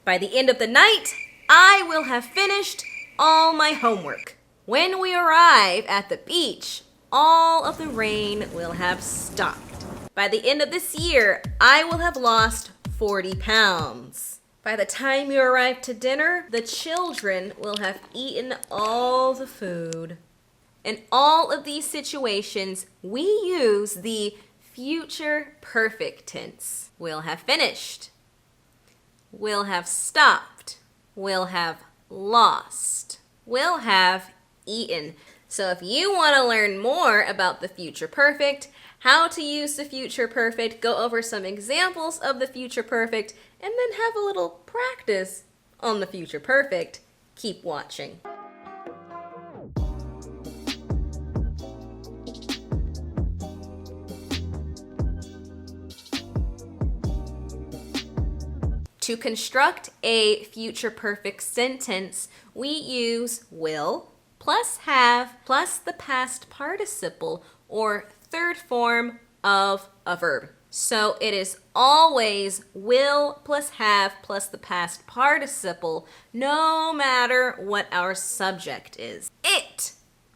By the end of the night, I will have finished all my homework. When we arrive at the beach, all of the rain will have stopped. By the end of this year, I will have lost 40 pounds. By the time you arrive to dinner, the children will have eaten all the food. In all of these situations, we use the future perfect tense. Will have finished, will have stopped, will have lost, will have eaten. So if you want to learn more about the future perfect, how to use the future perfect, go over some examples of the future perfect, and then have a little practice on the future perfect, keep watching. To construct a future perfect sentence, we use will plus have plus the past participle or third form of a verb. So it is always will plus have plus the past participle, no matter what our subject is. It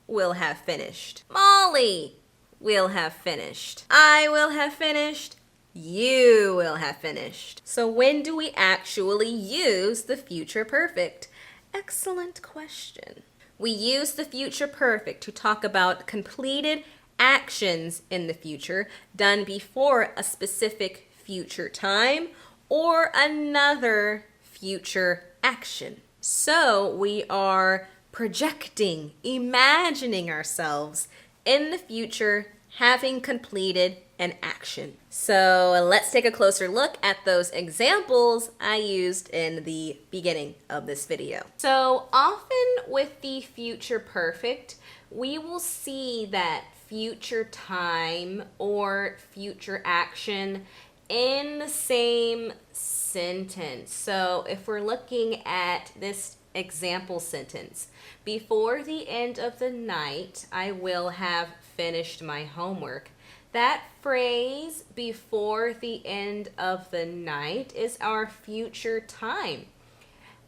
will have finished. Molly will have finished. I will have finished. You will have finished. So when do we actually use the future perfect? Excellent question. We use the future perfect to talk about completed actions in the future done before a specific future time or another future action. So we are projecting, imagining ourselves in the future having completed an action. So let's take a closer look at those examples I used in the beginning of this video. So often with the future perfect, we will see that future time or future action in the same sentence. So if we're looking at this example sentence, before the end of the night, I will have finished my homework. That phrase, before the end of the night, is our future time.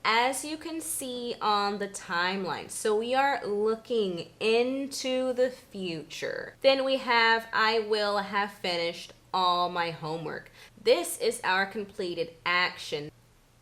As you can see on the timeline, so we are looking into the future. Then we have, I will have finished all my homework. This is our completed action.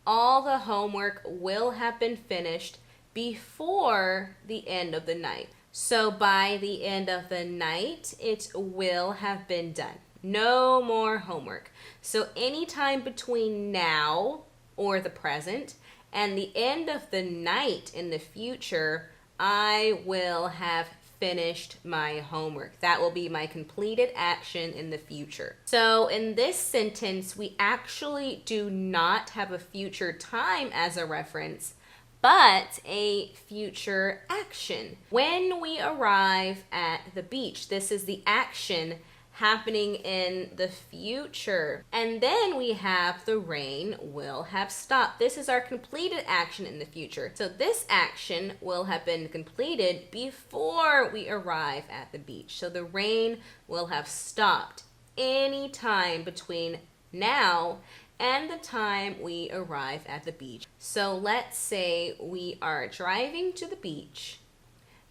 All the homework will have been finished before the end of the night. So by the end of the night, it will have been done. No more homework. So anytime between now or the present and the end of the night in the future, I will have finished my homework. That will be my completed action in the future. So in this sentence, we actually do not have a future time as a reference, but a future action. When we arrive at the beach, this is the action happening in the future. And then we have the rain will have stopped. This is our completed action in the future. So this action will have been completed before we arrive at the beach. So the rain will have stopped any time between now and the time we arrive at the beach. So let's say we are driving to the beach.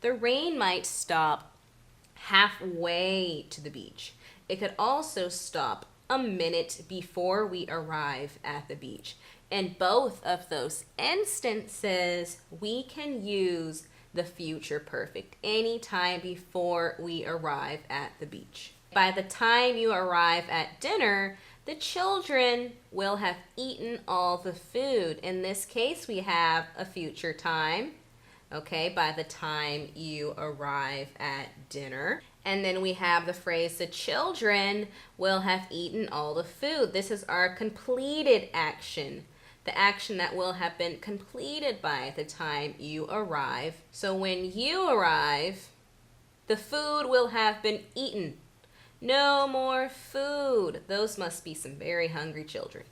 The rain might stop halfway to the beach. It could also stop a minute before we arrive at the beach. In both of those instances, we can use the future perfect anytime before we arrive at the beach. By the time you arrive at dinner, the children will have eaten all the food. In this case, we have a future time, okay, by the time you arrive at dinner. And then we have the phrase, the children will have eaten all the food. This is our completed action, the action that will have been completed by the time you arrive. So when you arrive, the food will have been eaten. No more food. Those must be some very hungry children.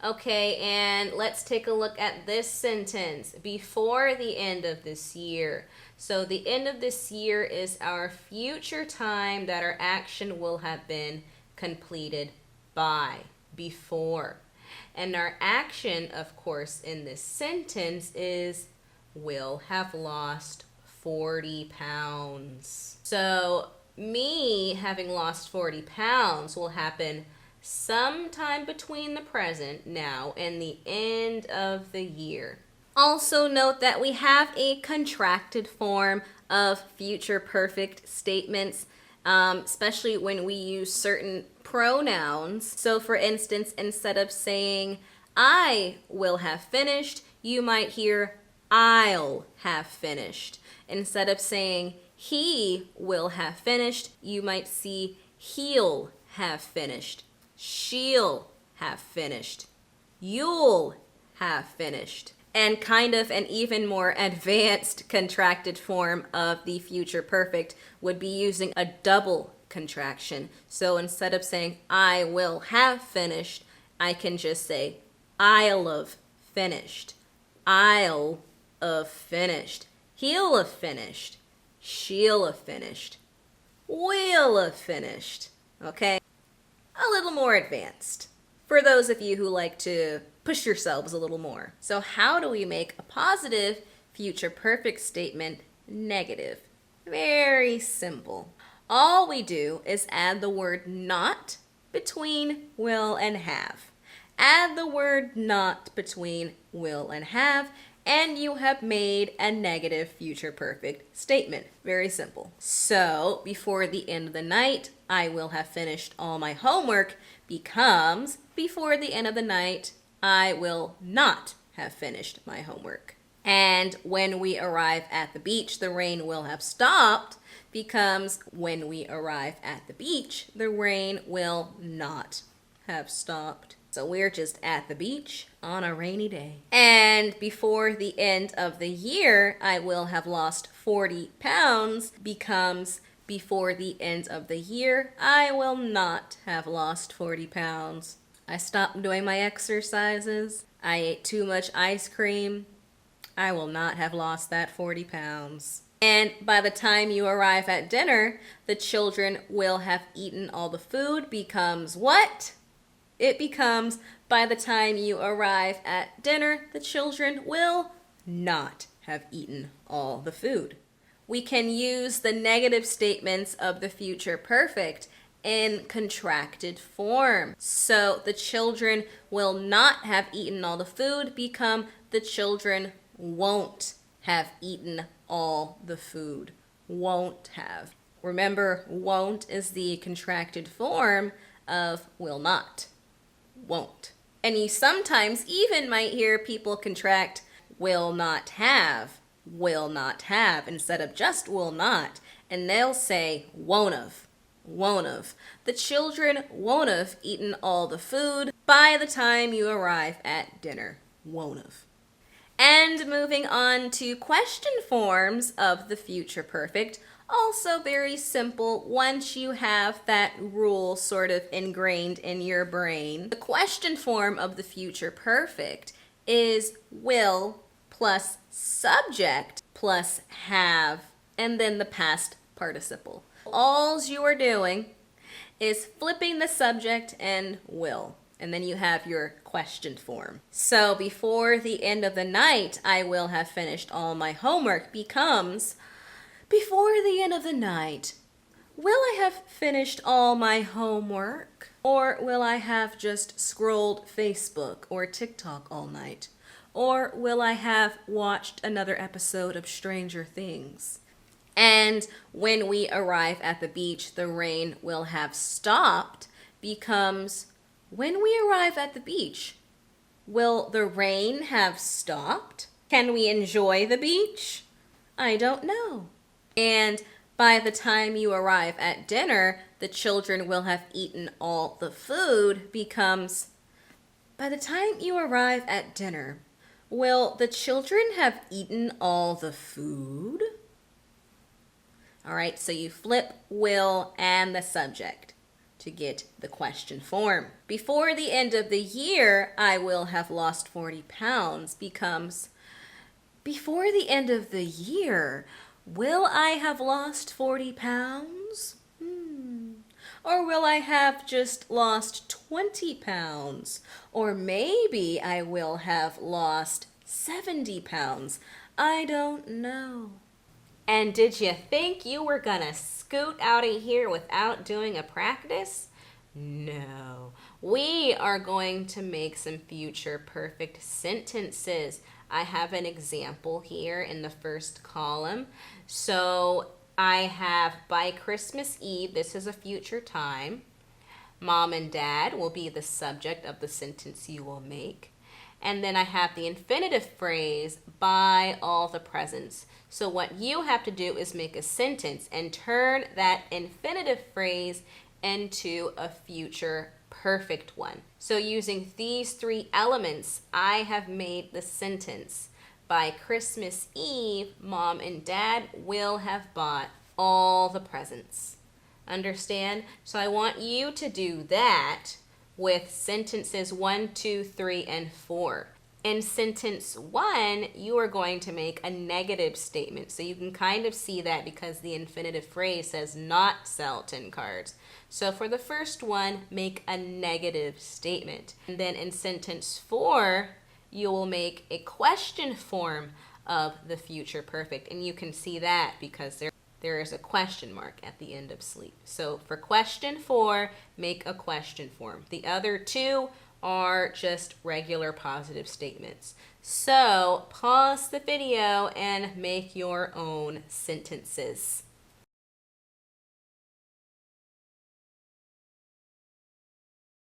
Okay, and let's take a look at this sentence. Before the end of this year. So the end of this year is our future time that our action will have been completed by, before. And our action, of course, in this sentence is will have lost 40 pounds. So me having lost 40 pounds will happen sometime between the present now and the end of the year. Also note that we have a contracted form of future perfect statements, especially when we use certain pronouns. So for instance, instead of saying I will have finished, you might hear I'll have finished. Instead of saying he will have finished, you might see he'll have finished, she'll have finished, you'll have finished. And kind of an even more advanced contracted form of the future perfect would be using a double contraction. So instead of saying I will have finished, I can just say I'll have finished, I'll have finished, he'll have finished, she'll have finished, we'll have finished. Okay? A little more advanced for those of you who like to push yourselves a little more. So how do we make a positive future perfect statement negative? Very simple. All we do is add the word not between will and have. Add the word not between will and have, and you have made a negative future perfect statement. Very simple. So before the end of the night, I will have finished all my homework becomes before the end of the night, I will not have finished my homework. And when we arrive at the beach, the rain will have stopped becomes when we arrive at the beach, the rain will not have stopped. So we're just at the beach on a rainy day. And before the end of the year, I will have lost 40 pounds becomes before the end of the year, I will not have lost 40 pounds. I stopped doing my exercises. I ate too much ice cream. I will not have lost that 40 pounds. And by the time you arrive at dinner, the children will have eaten all the food becomes what? It becomes by the time you arrive at dinner, the children will not have eaten all the food. We can use the negative statements of the future perfect in contracted form. So the children will not have eaten all the food become the children won't have eaten all the food. Won't have. Remember, won't is the contracted form of will not. Won't. And you sometimes even might hear people contract will not have instead of just will not, and they'll say won't have. The children won't have eaten all the food by the time you arrive at dinner. Won't have. And moving on to question forms of the future perfect, also very simple once you have that rule sort of ingrained in your brain. The question form of the future perfect is will plus subject plus have, and then the past participle. All you are doing is flipping the subject and will, and then you have your question form. So before the end of the night, I will have finished all my homework becomes before the end of the night, will I have finished all my homework? Or will I have just scrolled Facebook or TikTok all night? Or will I have watched another episode of Stranger Things? And when we arrive at the beach, the rain will have stopped becomes when we arrive at the beach, will the rain have stopped? Can we enjoy the beach? I don't know. And by the time you arrive at dinner, the children will have eaten all the food becomes by the time you arrive at dinner, will the children have eaten all the food? All right, so you flip will and the subject to get the question form. Before the end of the year, I will have lost 40 pounds becomes before the end of the year, will I have lost 40 pounds? Or will I have just lost 20 pounds? Or maybe I will have lost 70 pounds. I don't know. And did you think you were gonna scoot out of here without doing a practice? No. We are going to make some future perfect sentences. I have an example here in the first column. So I have by Christmas Eve, this is a future time. Mom and Dad will be the subject of the sentence you will make. And then I have the infinitive phrase, buy all the presents. So what you have to do is make a sentence and turn that infinitive phrase into a future perfect one. So using these three elements, I have made the sentence. By Christmas Eve, Mom and Dad will have bought all the presents. Understand? So I want you to do that with sentences 1, 2, 3, and 4. In sentence 1, you are going to make a negative statement. So you can kind of see that because the infinitive phrase says not sell 10 cards. So for the first one, make a negative statement. And then in sentence 4, you will make a question form of the future perfect. And you can see that because there is a question mark at the end of sleep. So for question 4, make a question form. The other two are just regular positive statements. So pause the video and make your own sentences.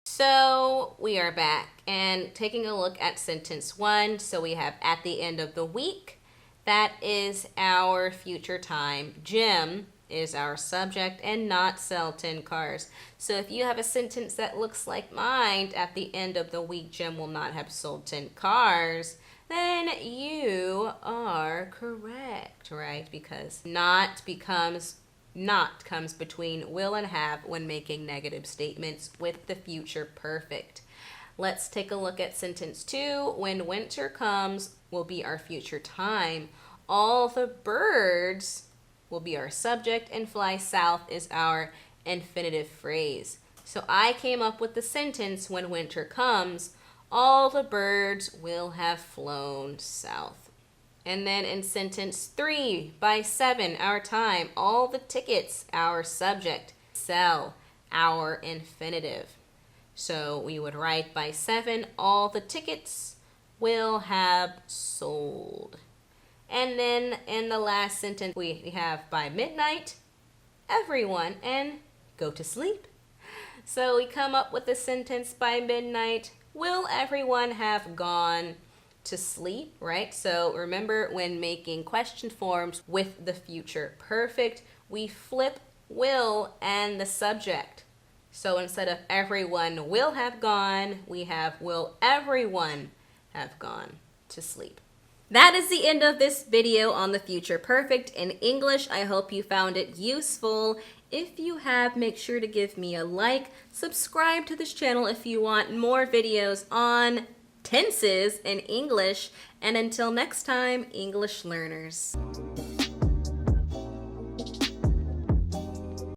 So we are back and taking a look at sentence 1. So we have at the end of the week. That is our future time. Jim is our subject and not sell 10 cars. So if you have a sentence that looks like mine, at the end of the week, Jim will not have sold 10 cars, then you are correct, right? Because not comes between will and have when making negative statements with the future perfect. Let's take a look at sentence 2. When winter comes will be our future time. All the birds will be our subject and fly south is our infinitive phrase. So I came up with the sentence when winter comes, all the birds will have flown south. And then in sentence 3, by 7, our time, all the tickets, our subject, sell, our infinitive. So we would write by 7, all the tickets will have sold. And then in the last sentence, we have by midnight, everyone, and go to sleep. So we come up with the sentence by midnight, will everyone have gone to sleep, right? So remember when making question forms with the future perfect, we flip will and the subject. So instead of everyone will have gone, we have will everyone have gone to sleep. That is the end of this video on the future perfect in English. I hope you found it useful. If you have, make sure to give me a like. Subscribe to this channel if you want more videos on tenses in English. And until next time, English learners.